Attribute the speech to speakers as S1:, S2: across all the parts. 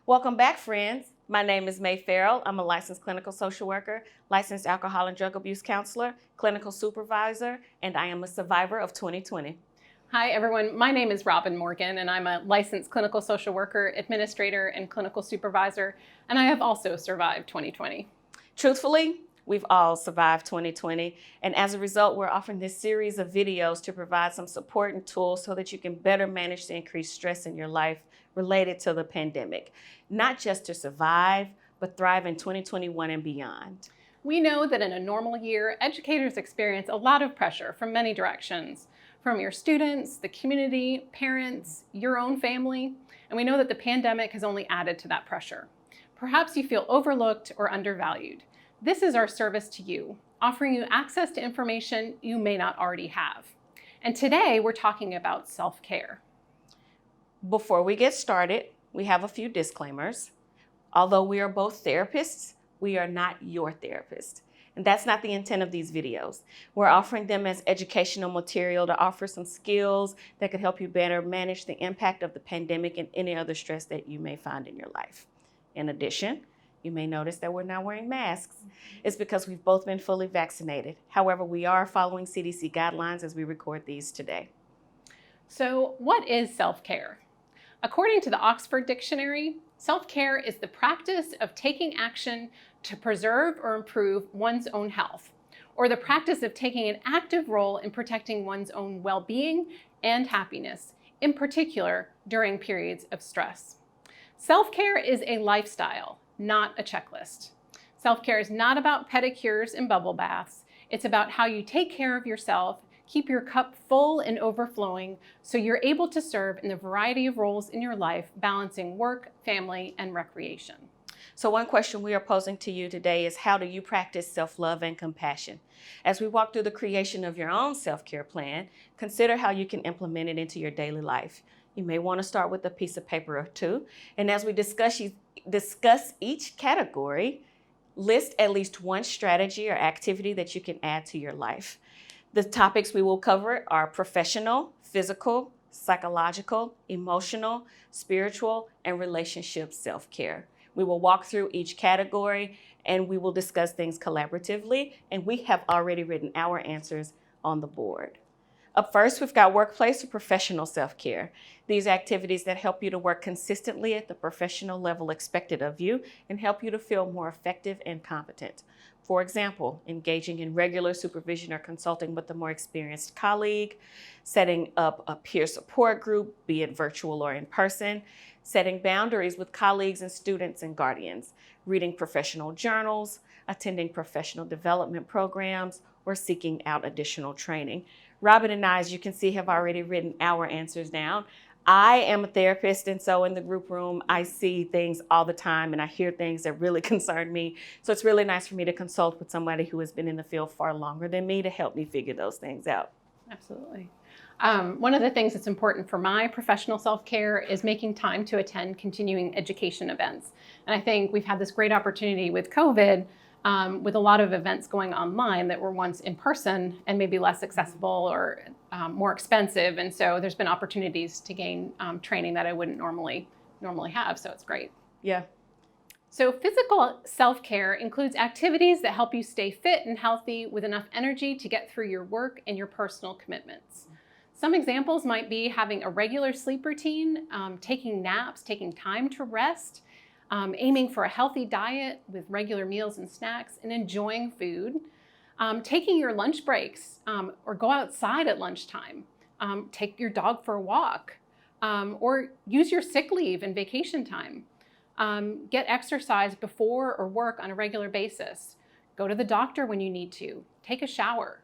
S1: Welcome back, friends. My name is May Farrell. I'm a licensed clinical social worker, licensed alcohol and drug abuse counselor, clinical supervisor, and I am a survivor of 2020.
S2: Hi, everyone. My name is Robin Morgan, and I'm a licensed clinical social worker, administrator, and clinical supervisor, and I have also survived 2020.
S1: Truthfully, we've all survived 2020, and as a result, we're offering this series of videos to provide some support and tools so that you can better manage the increased stress in your life related to the pandemic, not just to survive, but thrive in 2021 and beyond.
S2: We know that in a normal year, educators experience a lot of pressure from many directions, from your students, the community, parents, your own family, and we know that the pandemic has only added to that pressure. Perhaps you feel overlooked or undervalued. This is our service to you, offering you access to information you may not already have. And today we're talking about self-care.
S1: Before we get started, we have a few disclaimers. Although we are both therapists, we are not your therapist. And that's not the intent of these videos. We're offering them as educational material to offer some skills that could help you better manage the impact of the pandemic and any other stress that you may find in your life. In addition, you may notice that we're not wearing masks. It's because we've both been fully vaccinated. However, we are following CDC guidelines as we record these today.
S2: So, what is self-care? According to the Oxford Dictionary, self-care is the practice of taking action to preserve or improve one's own health, or the practice of taking an active role in protecting one's own well-being and happiness, in particular during periods of stress. Self-care is a lifestyle, not a checklist. Self-care is not about pedicures and bubble baths. It's about how you take care of yourself, keep your cup full and overflowing so you're able to serve in the variety of roles in your life, balancing work, family, and recreation.
S1: So one question we are posing to you today is, how do you practice self-love and compassion? As we walk through the creation of your own self-care plan, consider how you can implement it into your daily life. You may want to start with a piece of paper or two, and as we discuss each category, list at least one strategy or activity that you can add to your life. The topics we will cover are professional, physical, psychological, emotional, spiritual, and relationship self-care. We will walk through each category and we will discuss things collaboratively, and we have already written our answers on the board. Up first, we've got workplace or professional self-care. These activities that help you to work consistently at the professional level expected of you and help you to feel more effective and competent. For example, engaging in regular supervision or consulting with a more experienced colleague, setting up a peer support group, be it virtual or in person, setting boundaries with colleagues and students and guardians, reading professional journals, attending professional development programs, or seeking out additional training. Robin and I, as you can see, have already written our answers down. I am a therapist, and so in the group room, I see things all the time and I hear things that really concern me. So it's really nice for me to consult with somebody who has been in the field far longer than me to help me figure those things out.
S2: Absolutely. One of the things that's important for my professional self-care is making time to attend continuing education events. And I think we've had this great opportunity with COVID, with a lot of events going online that were once in person and maybe less accessible or more expensive. And so there's been opportunities to gain training that I wouldn't normally have. So it's great.
S1: Yeah.
S2: So physical self-care includes activities that help you stay fit and healthy with enough energy to get through your work and your personal commitments. Some examples might be having a regular sleep routine, taking naps, taking time to rest, aiming for a healthy diet with regular meals and snacks, and enjoying food, taking your lunch breaks or go outside at lunchtime, take your dog for a walk, or use your sick leave and vacation time, get exercise before or work on a regular basis, go to the doctor when you need to, take a shower.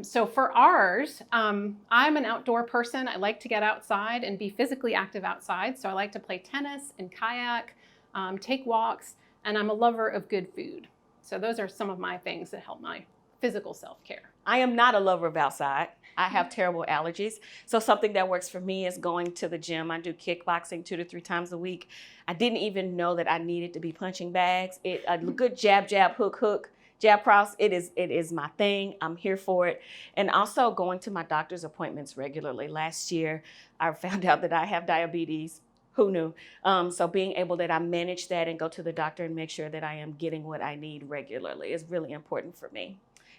S2: So for ours, I'm an outdoor person. I like to get outside and be physically active outside. So I like to play tennis and kayak, take walks, and I'm a lover of good food. So those are some of my things that help my physical self-care.
S1: I am not a lover of outside. I have terrible allergies. So something that works for me is going to the gym. I do kickboxing 2 to 3 times a week. I didn't even know that I needed to be punching bags. A good jab, jab, hook, hook, jab cross, it is my thing. I'm here for it. And also going to my doctor's appointments regularly. Last year, I found out that I have diabetes. Who knew? So being able that I manage that and go to the doctor and make sure that I am getting what I need regularly is really important for me.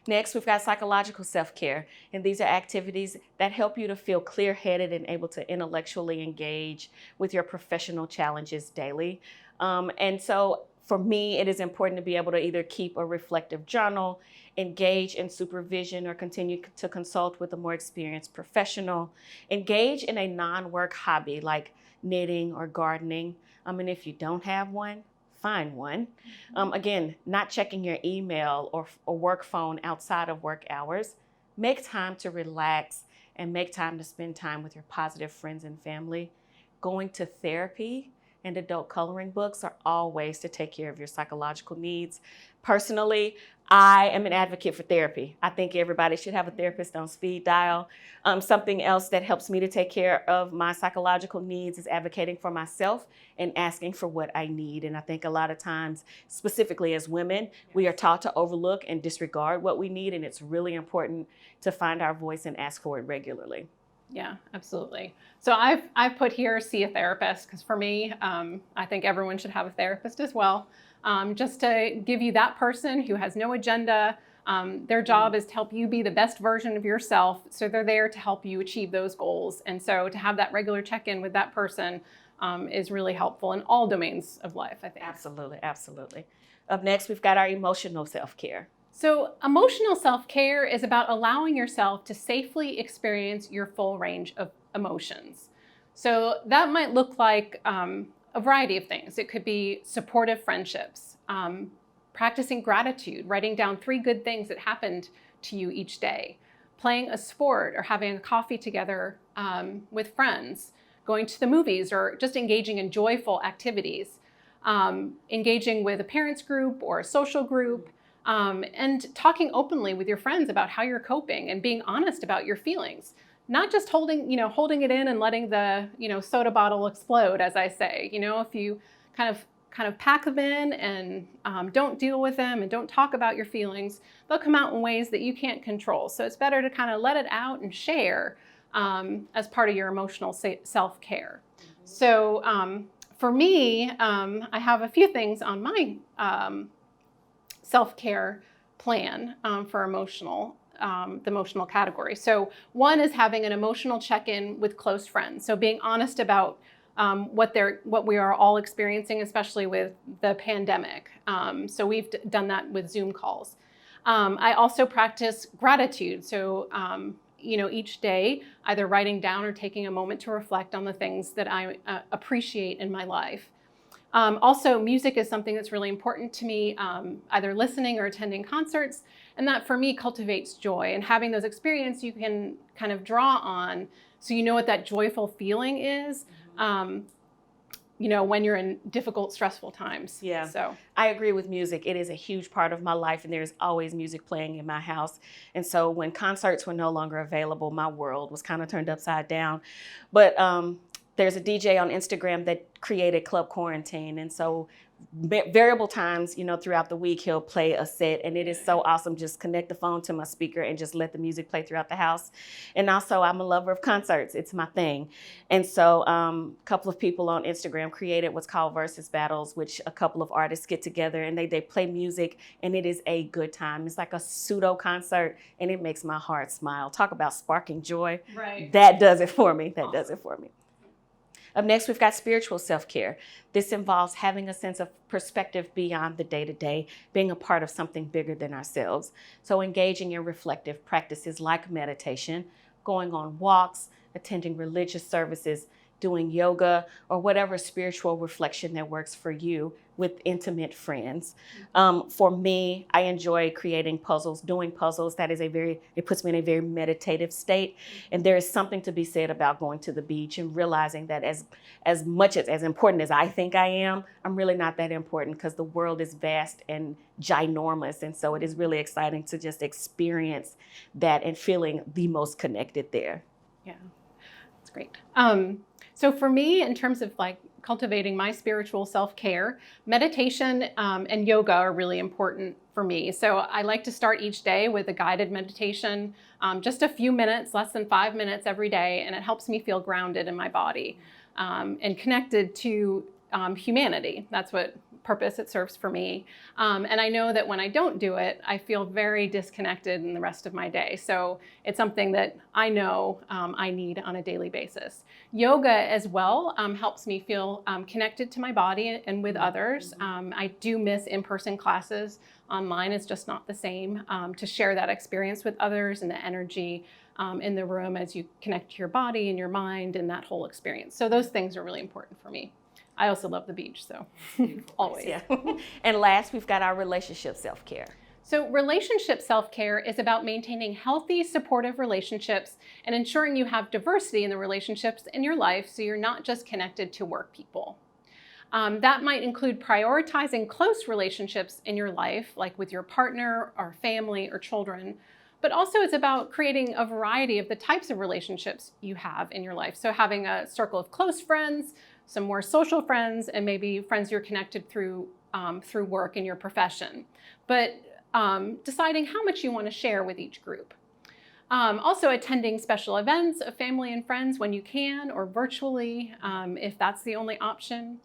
S1: Next, we've got psychological self-care, and these are activities that help you to feel clear-headed and able to intellectually engage with your professional challenges daily. And so for me, it is important to be able to either keep a reflective journal, engage in supervision, or continue to consult with a more experienced professional, engage in a non-work hobby like knitting or gardening. And if you don't have one, find one. Again, not checking your email or work phone outside of work hours. Make time to relax and make time to spend time with your positive friends and family. Going to therapy and adult coloring books are all ways to take care of your psychological needs. Personally, I am an advocate for therapy. I think everybody should have a therapist on speed dial. Something else that helps me to take care of my psychological needs is advocating for myself and asking for what I need. And I think a lot of times, specifically as women, we are taught to overlook and disregard what we need. And it's really important to find our voice and ask for it regularly.
S2: Yeah, absolutely. So I've put here see a therapist because for me, I think everyone should have a therapist as well. Just to give you that person who has no agenda. Their job is to help you be the best version of yourself. So they're there to help you achieve those goals. And so to have that regular check-in with that person is really helpful in all domains of life, I think.
S1: Absolutely, absolutely. Up next, we've got our emotional self-care.
S2: So emotional self-care is about allowing yourself to safely experience your full range of emotions. So that might look like a variety of things. It could be supportive friendships, practicing gratitude, writing down 3 good things that happened to you each day, playing a sport or having a coffee together with friends, going to the movies or just engaging in joyful activities, engaging with a parents group or a social group, and talking openly with your friends about how you're coping and being honest about your feelings. Not just holding it in and letting the, soda bottle explode, as I say. If you kind of pack them in and don't deal with them and don't talk about your feelings, they'll come out in ways that you can't control. So it's better to kind of let it out and share as part of your emotional self-care. So for me, I have a few things on my self-care plan for the emotional category. So one is having an emotional check-in with close friends. So being honest about what we are all experiencing, especially with the pandemic. So we've done that with Zoom calls. I also practice gratitude. So each day, either writing down or taking a moment to reflect on the things that I appreciate in my life. Also, music is something that's really important to me, either listening or attending concerts. And that for me cultivates joy, and having those experiences you can kind of draw on so you know what that joyful feeling is, when you're in difficult, stressful times.
S1: Yeah,
S2: so
S1: I agree with music. It is a huge part of my life, and there's always music playing in my house. And so when concerts were no longer available, my world was kind of turned upside down. But there's a DJ on Instagram that created Club Quarantine. And so variable times, throughout the week, he'll play a set, and it is so awesome. Just connect the phone to my speaker and just let the music play throughout the house. And also, I'm a lover of concerts. It's my thing. And so a couple of people on Instagram created what's called Versus Battles, which a couple of artists get together and they play music, and it is a good time. It's like a pseudo concert, and it makes my heart smile. Talk about sparking joy.
S2: Right.
S1: That does it for me. That does it for me. Up next, we've got spiritual self-care. This involves having a sense of perspective beyond the day-to-day, being a part of something bigger than ourselves. So engaging in reflective practices like meditation, going on walks, attending religious services, doing yoga, or whatever spiritual reflection that works for you with intimate friends. For me, I enjoy creating puzzles, doing puzzles. It puts me in a very meditative state. And there is something to be said about going to the beach and realizing that as much as important as I think I am, I'm really not that important, because the world is vast and ginormous. And so it is really exciting to just experience that and feeling the most connected there.
S2: Yeah, that's great. So for me, in terms of cultivating my spiritual self-care, meditation and yoga are really important for me. So I like to start each day with a guided meditation, just a few minutes, less than 5 minutes every day, and it helps me feel grounded in my body. and connected to humanity. That's what purpose it serves for me. And I know that when I don't do it, I feel very disconnected in the rest of my day. So it's something that I know I need on a daily basis. Yoga as well helps me feel connected to my body and with others. I do miss in-person classes. Online is just not the same. To share that experience with others and the energy in the room as you connect to your body and your mind and that whole experience. So those things are really important for me. I also love the beach, so always.
S1: Yeah. And last, we've got our relationship self-care.
S2: So relationship self-care is about maintaining healthy, supportive relationships and ensuring you have diversity in the relationships in your life so you're not just connected to work people. That might include prioritizing close relationships in your life, like with your partner or family or children, but also it's about creating a variety of the types of relationships you have in your life. So having a circle of close friends, some more social friends, and maybe friends you're connected through work in your profession. But deciding how much you want to share with each group. Also attending special events of family and friends when you can, or virtually if that's the only option.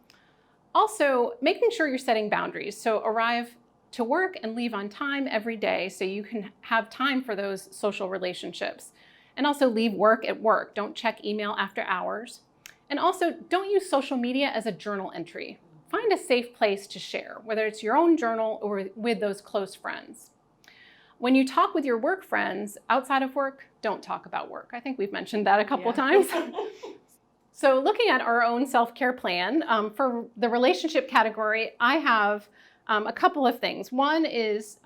S2: Also making sure you're setting boundaries. So arrive to work and leave on time every day so you can have time for those social relationships. And also leave work at work. Don't check email after hours. And also, don't use social media as a journal entry. Find a safe place to share, whether it's your own journal or with those close friends. When you talk with your work friends outside of work, don't talk about work. I think we've mentioned that a couple times. So looking at our own self-care plan, for the relationship category, I have a couple of things. One is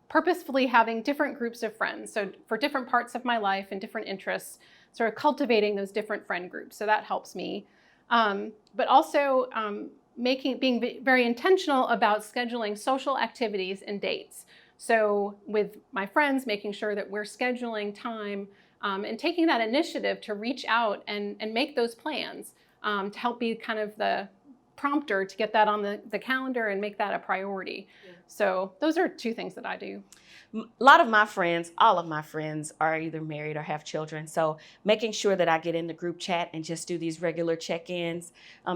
S2: purposefully having different groups of friends. So for different parts of my life and different interests, sort of cultivating those different friend groups. So that helps me. But also being very intentional about scheduling social activities and dates. So with my friends, making sure that we're scheduling time and taking that initiative to reach out and make those plans to help be kind of the prompter to get that on the calendar and make that a priority. Yeah. So those are two things that I do.
S1: A lot of my friends, all of my friends are either married or have children. So making sure that I get in the group chat and just do these regular check-ins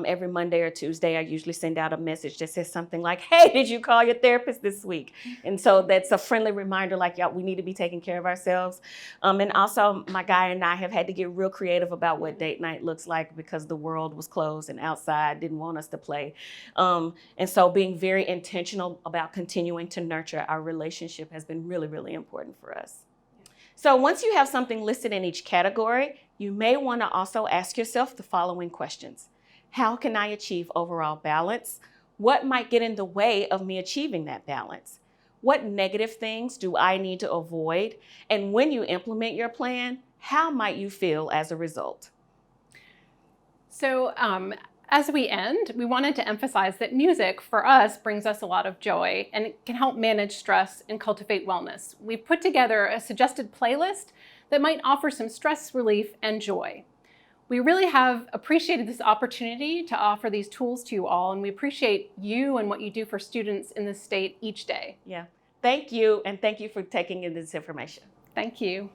S1: every Monday or Tuesday, I usually send out a message that says something like, hey, did you call your therapist this week? And so that's a friendly reminder like, yeah, we need to be taking care of ourselves. And also my guy and I have had to get real creative about what date night looks like because the world was closed and outside didn't want us to play. And so being very intentional about continuing to nurture our relationship has been really, really important for us. So once you have something listed in each category, you may want to also ask yourself the following questions. How can I achieve overall balance? What might get in the way of me achieving that balance? What negative things do I need to avoid? And when you implement your plan, how might you feel as a result?
S2: So as we end, we wanted to emphasize that music for us brings us a lot of joy and it can help manage stress and cultivate wellness. We've put together a suggested playlist that might offer some stress relief and joy. We really have appreciated this opportunity to offer these tools to you all, and we appreciate you and what you do for students in this state each day.
S1: Yeah. Thank you, and thank you for taking in this information.
S2: Thank you.